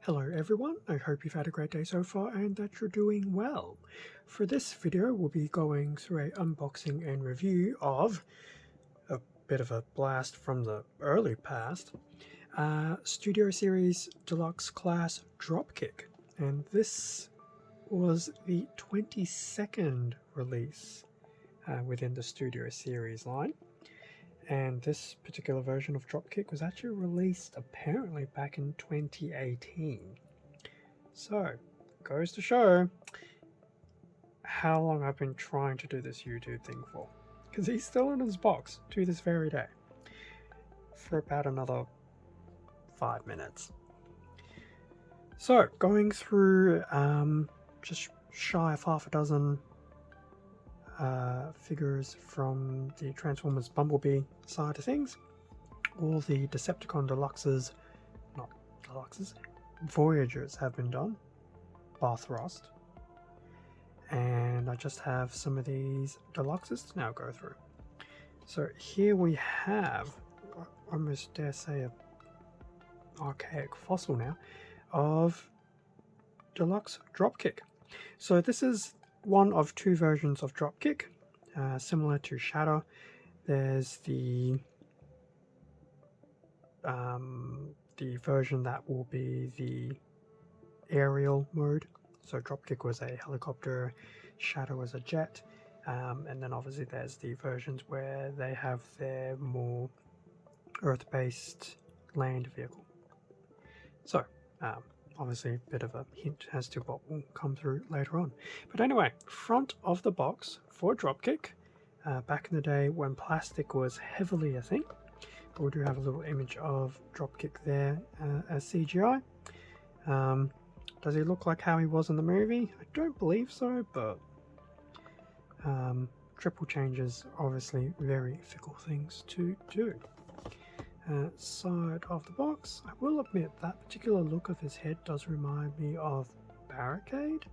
Hello everyone, I hope you've had a great day so far and that you're doing well. For this video we'll be going through an unboxing and review of a bit of a blast from the early past, Studio Series Deluxe Class Dropkick, and this was the 22nd release within the Studio Series line. And this particular version of Dropkick was actually released apparently back in 2018. So, goes to show how long I've been trying to do this YouTube thing for. Because he's still in his box to this very day. For about another 5 minutes. So, going through just shy of half a dozen figures from the Transformers Bumblebee side of things. All the Decepticon Deluxes, not Deluxes, Voyagers have been done, bar Thrust. And I just have some of these Deluxes to now go through. So here we have, I almost dare say, an archaic fossil now, of Deluxe Dropkick. So this is one of two versions of Dropkick, similar to Shadow. There's the version that will be the aerial mode. So Dropkick was a helicopter, Shadow was a jet, and then obviously there's the versions where they have their more Earth-based land vehicle. So obviously a bit of a hint as to what will come through later on. But anyway, front of the box for Dropkick, back in the day when plastic was heavily a thing. But we do have a little image of Dropkick there as CGI. Does he look like how he was in the movie? I don't believe so, but triple changes obviously very fickle things to do. Side of the box, I will admit that particular look of his head does remind me of Barricade,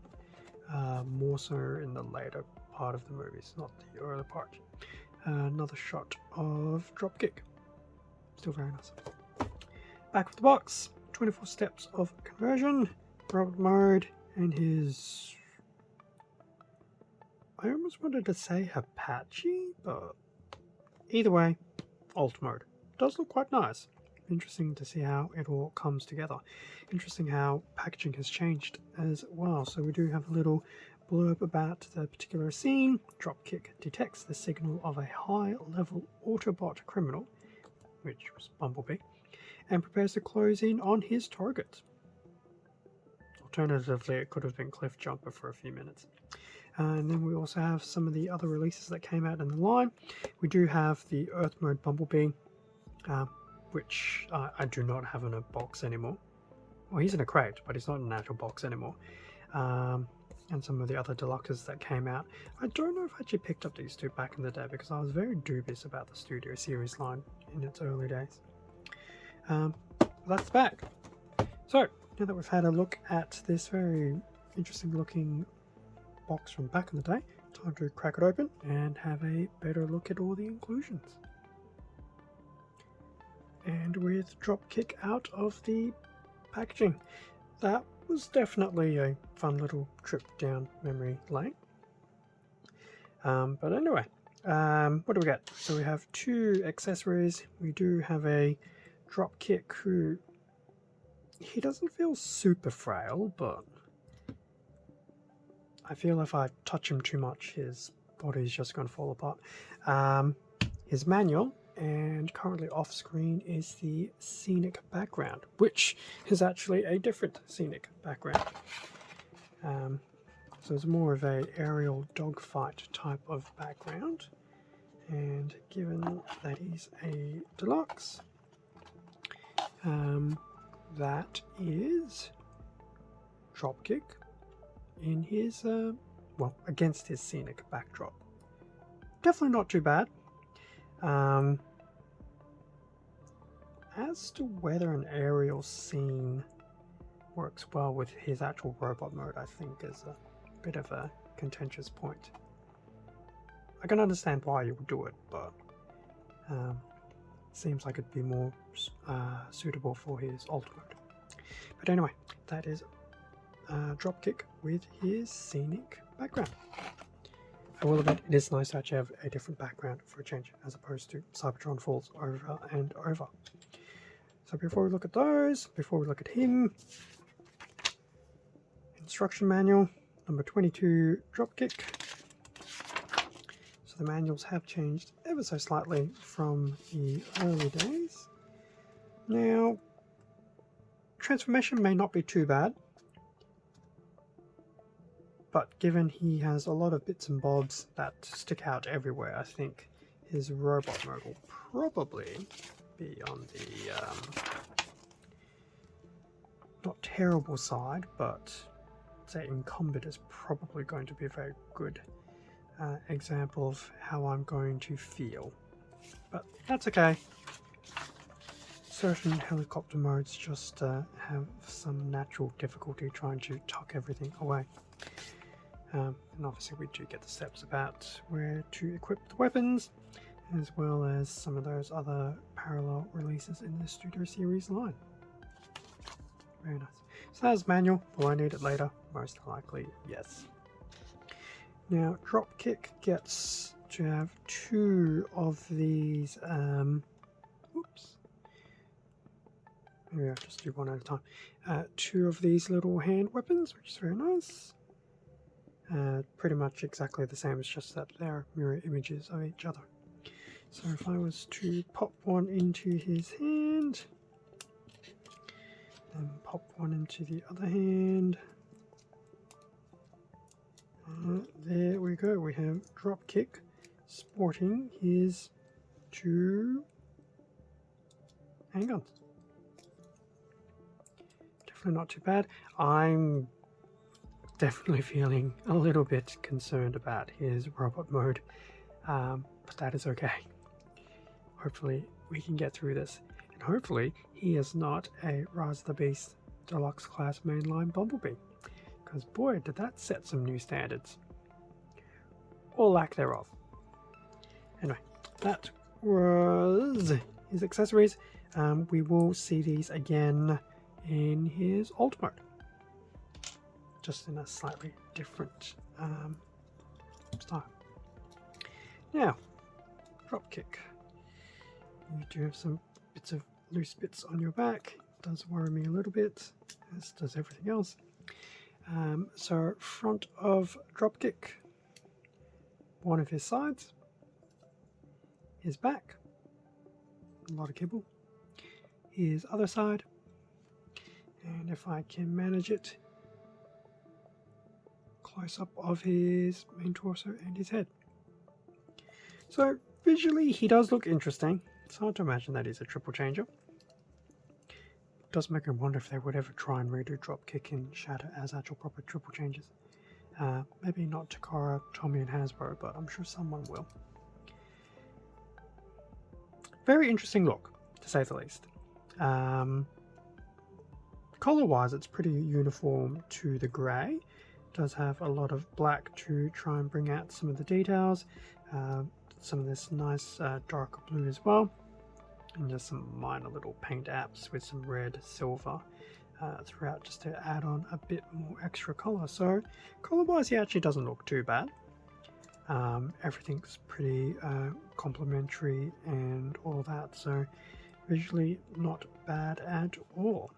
more so in the later part of the movies, not the early part. Another shot of Dropkick, still very nice. Back of the box, 24 steps of conversion, robot mode, and his, I almost wanted to say Apache, but either way, alt mode. Does look quite nice. Interesting to see how it all comes together. Interesting how packaging has changed as well. So we do have a little blurb about the particular scene. Dropkick detects the signal of a high-level Autobot criminal, which was Bumblebee, and prepares to close in on his target. Alternatively, it could have been Cliff Jumper for a few minutes. And then we also have some of the other releases that came out in the line. We do have the Earth Mode Bumblebee, which I do not have in a box anymore. Well, he's in a crate, but he's not in an actual box anymore. And some of the other deluxes that came out. I don't know if I actually picked up these two back in the day because I was very dubious about the Studio Series line in its early days. That's the back. So, now that we've had a look at this very interesting looking box from back in the day, time to crack it open and have a better look at all the inclusions. And with Dropkick out of the packaging, that was definitely a fun little trip down memory lane. But anyway, what do we got? So we have two accessories. We do have a Dropkick who, he doesn't feel super frail, but I feel if I touch him too much, his body's just going to fall apart. His manual, and currently off screen, is the Scenic Background, which is actually a different Scenic Background. So it's more of a aerial dogfight type of background, and given that he's a deluxe, that is Dropkick in his, well, against his Scenic Backdrop. Definitely not too bad. As to whether an aerial scene works well with his actual robot mode, I think is a bit of a contentious point. I can understand why you would do it, but seems like it'd be more suitable for his alt mode. But anyway, that is Dropkick with his Scenic Background. I will admit, it is nice to actually have a different background for a change, as opposed to Cybertron falls over and over. So before we look at those, before we look at him, instruction manual, number 22, Dropkick. So the manuals have changed ever so slightly from the early days. Now, transformation may not be too bad, but given he has a lot of bits and bobs that stick out everywhere, I think his robot mode will probably be on the not terrible side, but say incumbent is probably going to be a very good example of how I'm going to feel. But that's okay. Certain helicopter modes just have some natural difficulty trying to tuck everything away. And obviously we do get the steps about where to equip the weapons, as well as some of those other parallel releases in the Studio Series line. Very nice. So that's manual. Will I need it later? Most likely, yes. Now, Dropkick gets to have two of these, oops. Maybe I'll just do one at a time. Two of these little hand weapons, which is very nice. Pretty much exactly the same, it's just that they're mirror images of each other. So if I was to pop one into his hand, and pop one into the other hand, there we go, we have Dropkick sporting his two handguns. Definitely not too bad. I'm definitely feeling a little bit concerned about his robot mode, but that is okay. Hopefully we can get through this, and hopefully he is not a Rise of the Beast Deluxe class mainline Bumblebee, because boy did that set some new standards, or lack thereof. Anyway, that was his accessories. We will see these again in his alt mode, just in a slightly different style. Now, Dropkick. You do have some bits of loose bits on your back. It does worry me a little bit, as does everything else. So, front of Dropkick, one of his sides, his back, a lot of kibble, his other side, and if I can manage it, close up of his main torso and his head. So visually he does look interesting. It's hard to imagine that he's a triple changer. It does make me wonder if they would ever try and redo Dropkick in Shadow as actual proper triple changes. Maybe not Takara, Tommy and Hasbro, but I'm sure someone will. Very interesting look, to say the least. Color wise it's pretty uniform to the grey. Does have a lot of black to try and bring out some of the details, some of this nice darker blue as well, and just some minor little paint apps with some red, silver throughout, just to add on a bit more extra color. So color wise he actually doesn't look too bad. Everything's pretty complementary and all that, so visually not bad at all.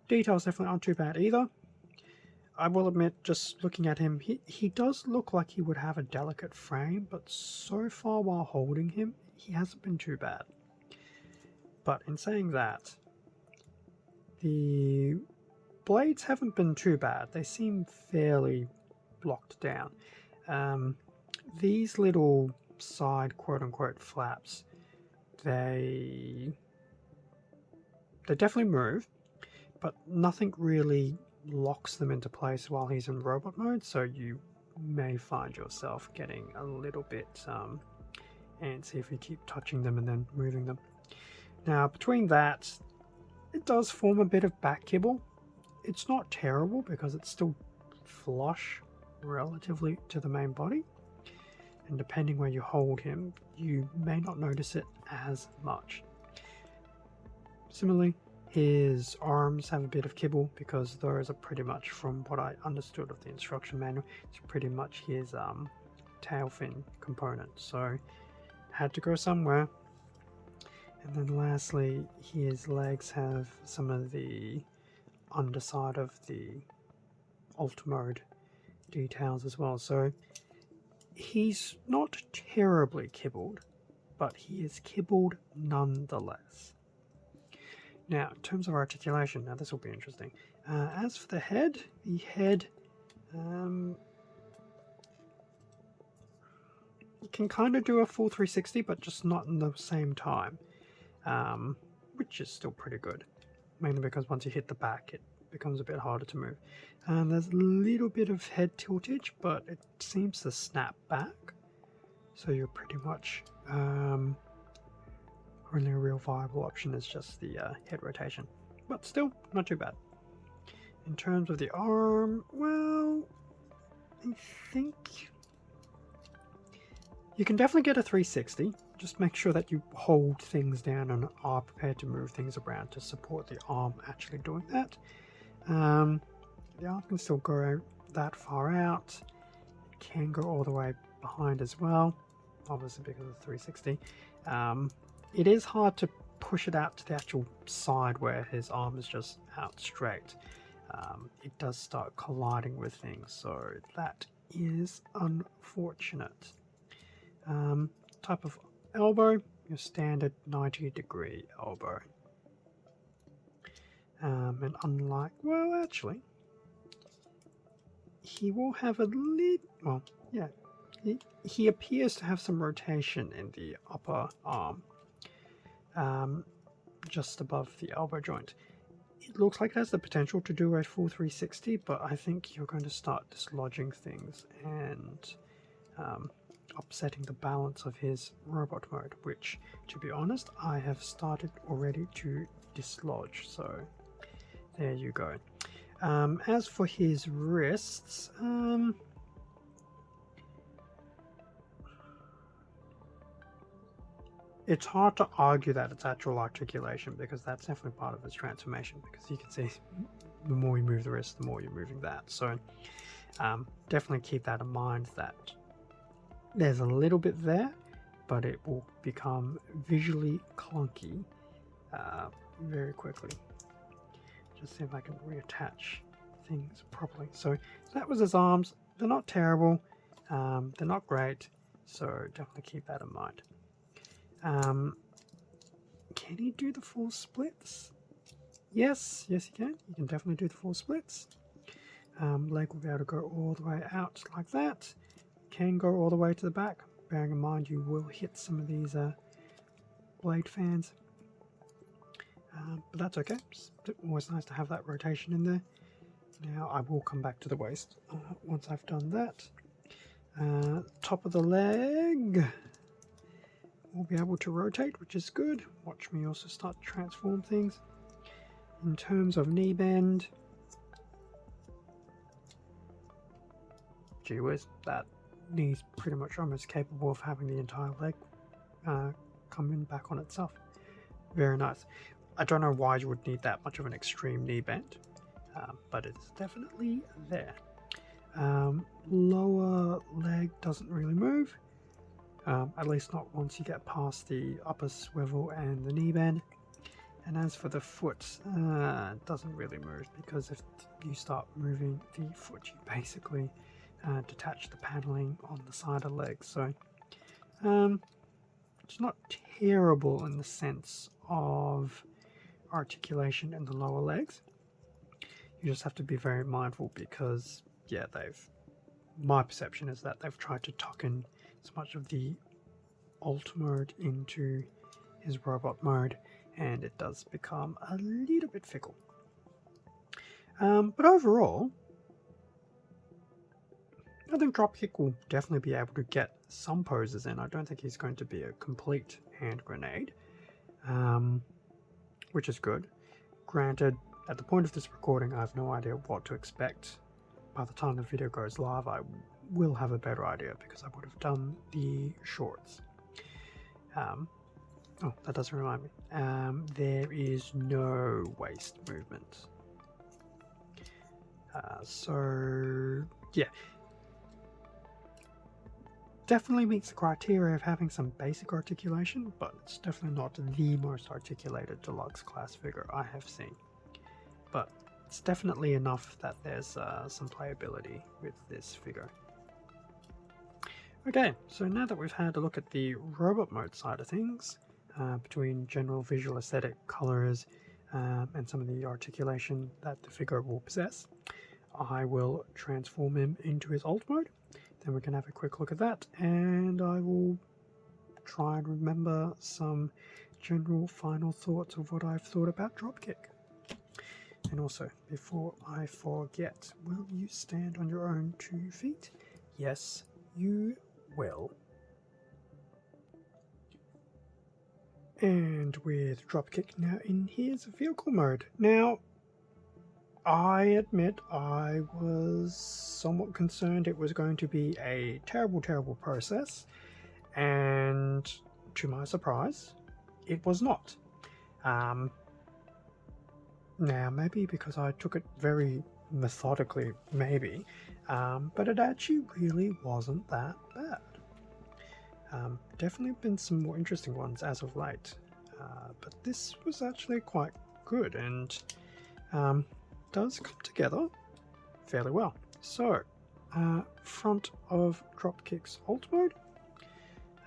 Details definitely aren't too bad either. I will admit, just looking at him, he does look like he would have a delicate frame, but so far while holding him, he hasn't been too bad. But in saying that, the blades haven't been too bad. They seem fairly locked down. These little side quote-unquote flaps, they definitely move, but nothing really locks them into place while he's in robot mode, so you may find yourself getting a little bit antsy if you keep touching them and then moving them. Now between that, it does form a bit of back kibble. It's not terrible because it's still flush relatively to the main body, and depending where you hold him you may not notice it as much. Similarly, His arms have a bit of kibble because those are pretty much, from what I understood of the instruction manual, it's pretty much his tail fin component. So had to go somewhere. And then lastly, his legs have some of the underside of the alt mode details as well. So he's not terribly kibbled, but he is kibbled nonetheless. Now, in terms of articulation, now this will be interesting. As for the head can kind of do a full 360, but just not in the same time, which is still pretty good, mainly because once you hit the back, it becomes a bit harder to move. There's a little bit of head tiltage, but it seems to snap back, so you're pretty much only a real viable option is just the head rotation, but still not too bad. In terms of the arm, well, I think you can definitely get a 360. Just make sure that you hold things down and are prepared to move things around to support the arm actually doing that. The arm can still go that far out. It can go all the way behind as well, obviously because of the 360. It is hard to push it out to the actual side where his arm is just out straight. It does start colliding with things, so that is unfortunate. Type of elbow, your standard 90-degree elbow. And unlike, well, actually, he will have a little, well, yeah, he appears to have some rotation in the upper arm, just above the elbow joint. It looks like it has the potential to do a full 360, but I think you're going to start dislodging things and upsetting the balance of his robot mode, which, to be honest, I have started already to dislodge, so there you go. As for his wrists, it's hard to argue that it's actual articulation, because that's definitely part of his transformation, because you can see the more you move the wrist, the more you're moving that. So definitely keep that in mind, that there's a little bit there, but it will become visually clunky very quickly. Just see if I can reattach things properly. So that was his arms. They're not terrible. They're not great. So definitely keep that in mind. Can he do the full splits? Yes, he can. He can definitely do the full splits. Leg will be able to go all the way out like that. Can go all the way to the back. Bearing in mind you will hit some of these blade fans. But that's okay. It's always nice to have that rotation in there. Now I will come back to the waist once I've done that. Top of the leg will be able to rotate, which is good. Watch me also start to transform things. In terms of knee bend, gee whiz, that knee's pretty much almost capable of having the entire leg come in back on itself. Very nice. I don't know why you would need that much of an extreme knee bend, but it's definitely there. Lower leg doesn't really move, at least not once you get past the upper swivel and the knee bend. And as for the foot, it doesn't really move, because if you start moving the foot, you basically detach the paneling on the side of the leg. So it's not terrible in the sense of articulation in the lower legs. You just have to be very mindful, because yeah, my perception is that they've tried to tuck in as much of the alt mode into his robot mode, and it does become a little bit fickle. But overall, I think Dropkick will definitely be able to get some poses in. I don't think he's going to be a complete hand grenade, which is good. Granted, at the point of this recording, I have no idea what to expect. By the time the video goes live, I will have a better idea, because I would have done the shorts. Oh, that doesn't remind me. There is no waist movement. So, yeah. Definitely meets the criteria of having some basic articulation, but it's definitely not the most articulated deluxe class figure I have seen. But it's definitely enough that there's some playability with this figure. Okay, so now that we've had a look at the robot mode side of things, between general visual aesthetic, colors, and some of the articulation that the figure will possess, I will transform him into his alt mode. Then we can have a quick look at that, and I will try and remember some general final thoughts of what I've thought about Dropkick. And also, before I forget, will you stand on your own 2 feet? Yes, you will. And with Dropkick now in his vehicle mode. Now, I admit I was somewhat concerned it was going to be a terrible, terrible process, and to my surprise, it was not. Now, maybe because I took it very methodically, maybe, but it actually really wasn't that bad. Definitely been some more interesting ones as of late, but this was actually quite good and does come together fairly well. So, front of Dropkick's alt mode,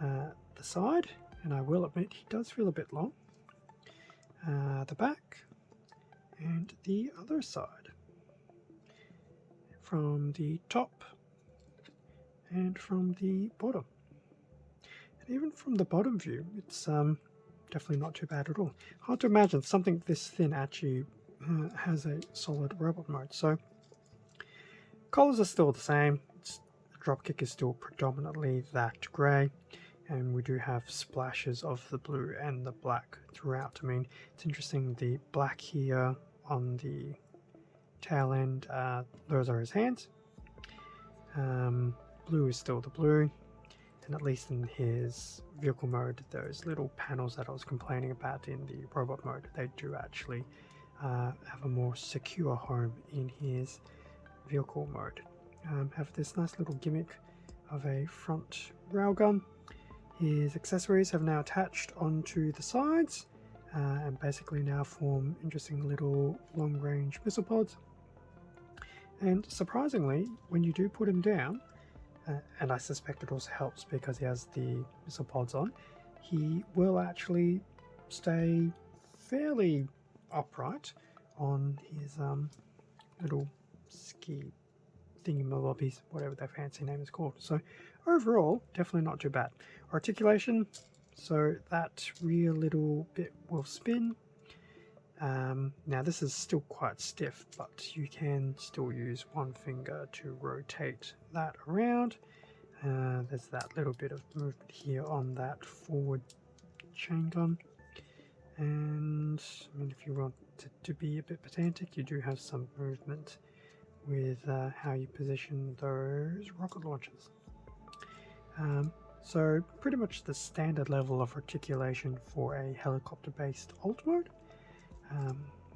the side, and I will admit he does feel a bit long, the back, and the other side, from the top and from the bottom. And even from the bottom view, it's definitely not too bad at all. Hard to imagine something this thin actually has a solid robot mode. So colors are still the same. The Dropkick is still predominantly that grey, and we do have splashes of the blue and the black throughout. I mean, it's interesting, the black here on the tail end, those are his hands. Blue is still the blue, and at least in his vehicle mode, those little panels that I was complaining about in the robot mode, they do actually have a more secure home in his vehicle mode. Have this nice little gimmick of a front railgun. His accessories have now attached onto the sides and basically now form interesting little long-range missile pods. And surprisingly, when you do put him down, and I suspect it also helps because he has the missile pods on, he will actually stay fairly upright on his little ski thingy-mabobbies, whatever their fancy name is called. So overall, definitely not too bad. Articulation, so that rear little bit will spin. Now this is still quite stiff, but you can still use one finger to rotate that around. There's that little bit of movement here on that forward chain gun. And I mean, if you want it to be a bit pedantic, you do have some movement with how you position those rocket launchers. So pretty much the standard level of articulation for a helicopter-based alt mode.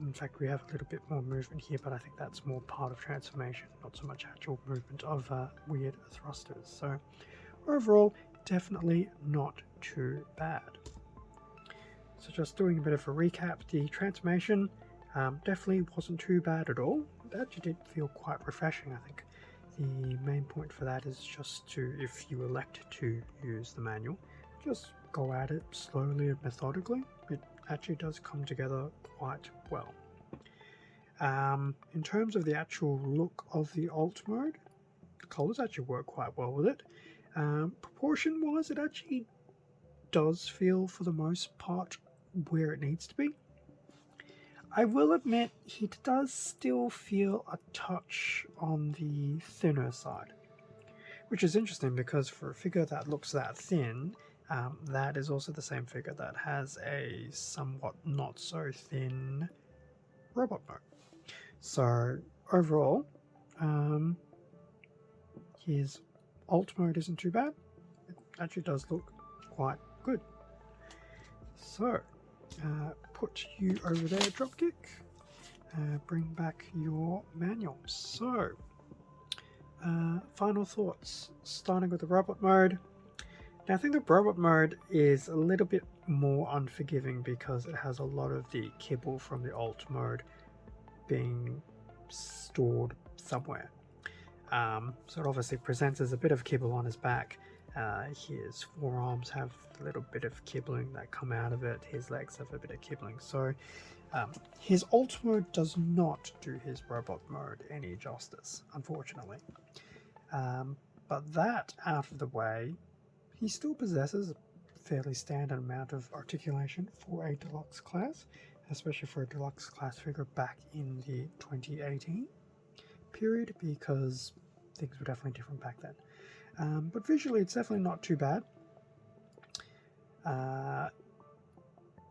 In fact, we have a little bit more movement here, but I think that's more part of transformation, not so much actual movement of weird thrusters. So overall, definitely not too bad. So just doing a bit of a recap, the transformation definitely wasn't too bad at all. It actually did feel quite refreshing, I think. The main point for that is just to, if you elect to use the manual, just go at it slowly and methodically. It actually does come together quite well. In terms of the actual look of the alt mode, the colors actually work quite well with it. Proportion wise, it actually does feel for the most part where it needs to be. I will admit he does still feel a touch on the thinner side, which is interesting because for a figure that looks that thin, that is also the same figure that has a somewhat not so thin robot mode. So overall, his alt mode isn't too bad. It actually does look quite good. So, put you over there, Dropkick. Bring back your manual. So, final thoughts. Starting with the robot mode. Now, I think the robot mode is a little bit more unforgiving because it has a lot of the kibble from the alt mode being stored somewhere. So it obviously presents as a bit of kibble on his back. His forearms have a little bit of kibbling that come out of it. His legs have a bit of kibbling. So his alt mode does not do his robot mode any justice, unfortunately. But that out of the way, he still possesses a fairly standard amount of articulation for a deluxe class, especially for a deluxe class figure back in the 2018 period, because things were definitely different back then. But visually, it's definitely not too bad.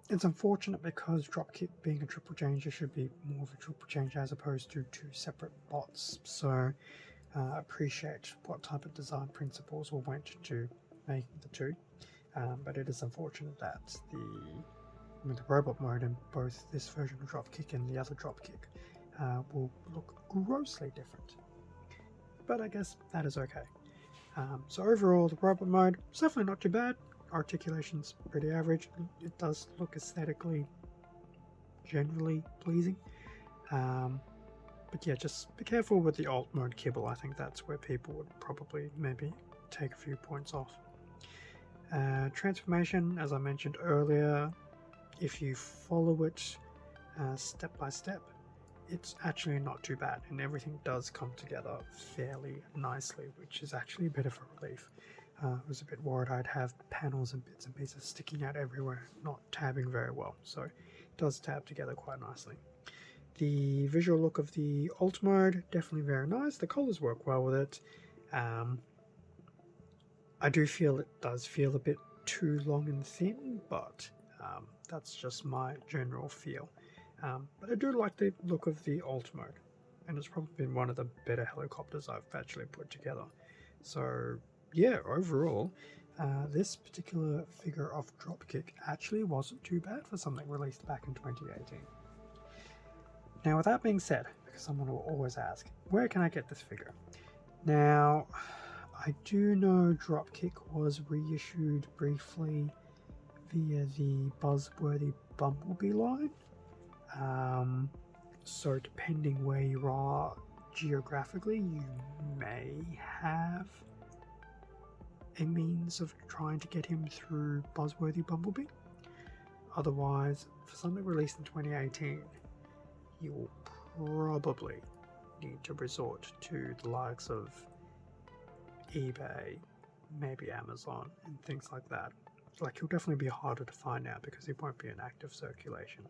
It's unfortunate because Dropkick being a triple changer should be more of a triple change as opposed to two separate bots. So appreciate what type of design principles were went to making the two. But it is unfortunate that the robot mode in both this version of Dropkick and the other Dropkick will look grossly different. But I guess that is okay. So overall, the robot mode is definitely not too bad. Articulation's pretty average. It does look aesthetically generally pleasing. But yeah, just be careful with the alt mode kibble. I think that's where people would probably maybe take a few points off. Transformation, as I mentioned earlier, if you follow it step by step, it's actually not too bad, and everything does come together fairly nicely, which is actually a bit of a relief. I was a bit worried I'd have panels and bits and pieces sticking out everywhere, not tabbing very well, so it does tab together quite nicely. The visual look of the alt mode, definitely very nice. The colors work well with it. I do feel it does feel a bit too long and thin, but that's just my general feel. But I do like the look of the alt mode, and it's probably been one of the better helicopters I've actually put together. So yeah, overall, this particular figure of Dropkick actually wasn't too bad for something released back in 2018. Now, with that being said, because someone will always ask, where can I get this figure? Now, I do know Dropkick was reissued briefly via the buzzworthy Bumblebee line. So depending where you are geographically, you may have a means of trying to get him through buzzworthy Bumblebee. Otherwise, for something released in 2018, you will probably need to resort to the likes of eBay, maybe Amazon, and things like that. Like, he'll definitely be harder to find now because he won't be in active circulation.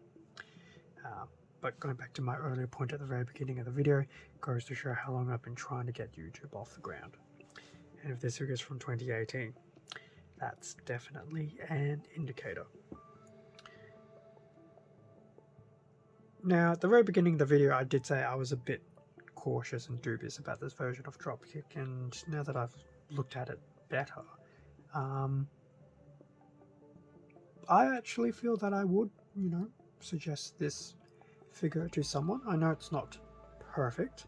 But going back to my earlier point at the very beginning of the video, goes to show how long I've been trying to get YouTube off the ground. And if this figure's from 2018, that's definitely an indicator. Now, at the very beginning of the video, I did say I was a bit cautious and dubious about this version of Dropkick, and now that I've looked at it better, I actually feel that I would, suggest this figure to someone. I know it's not perfect,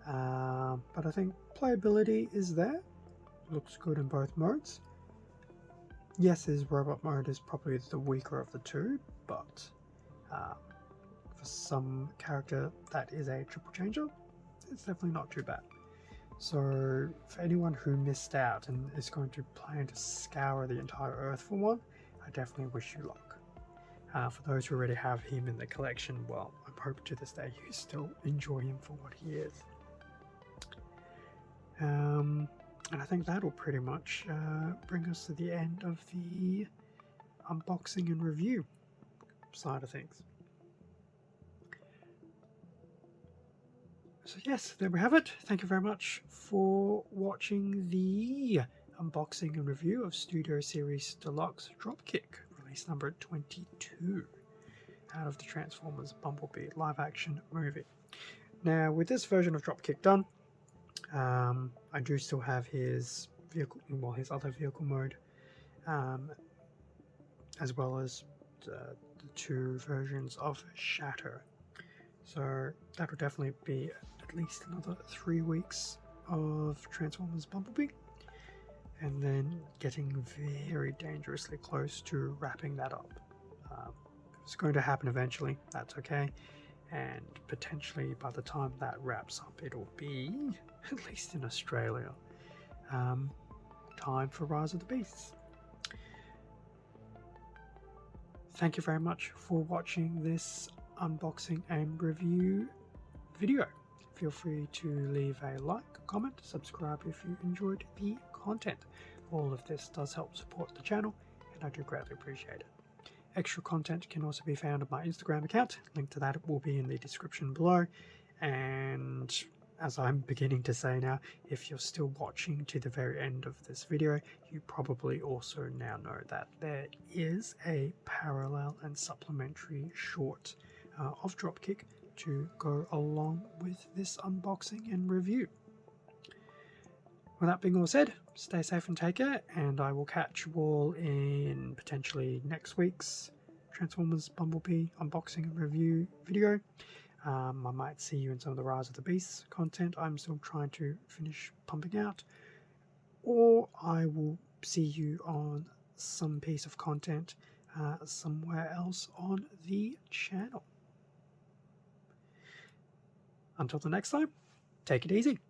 but I think playability is there. Looks good in both modes. Yes, his robot mode is probably the weaker of the two, but for some character that is a triple changer, it's definitely not too bad. So for anyone who missed out and is going to plan to scour the entire Earth for one, I definitely wish you luck. For those who already have him in the collection, well, I hope to this day you still enjoy him for what he is. And I think that'll pretty much bring us to the end of the unboxing and review side of things. So yes, there we have it. Thank you very much for watching the unboxing and review of Studio Series Deluxe Dropkick, release number 22, out of the Transformers Bumblebee live action movie. Now, with this version of Dropkick done, I do still have his vehicle, well, his other vehicle mode as well as the two versions of Shatter. So that will definitely be at least another 3 weeks of Transformers Bumblebee, and then getting very dangerously close to wrapping that up. It's going to happen eventually, that's okay, and potentially by the time that wraps up it'll be, at least in Australia, time for Rise of the Beasts. Thank you very much for watching this unboxing and review video. Feel free to leave a like, comment, subscribe if you enjoyed the content. All of this does help support the channel, and I do greatly appreciate it. Extra content can also be found on my Instagram account. Link to that will be in the description below. And as I'm beginning to say now, if you're still watching to the very end of this video, you probably also now know that there is a parallel and supplementary short of Dropkick to go along with this unboxing and review. With that being all said, stay safe and take care, and I will catch you all in potentially next week's Transformers Bumblebee unboxing and review video. I might see you in some of the Rise of the Beasts content I'm still trying to finish pumping out, or I will see you on some piece of content somewhere else on the channel. Until the next time, take it easy.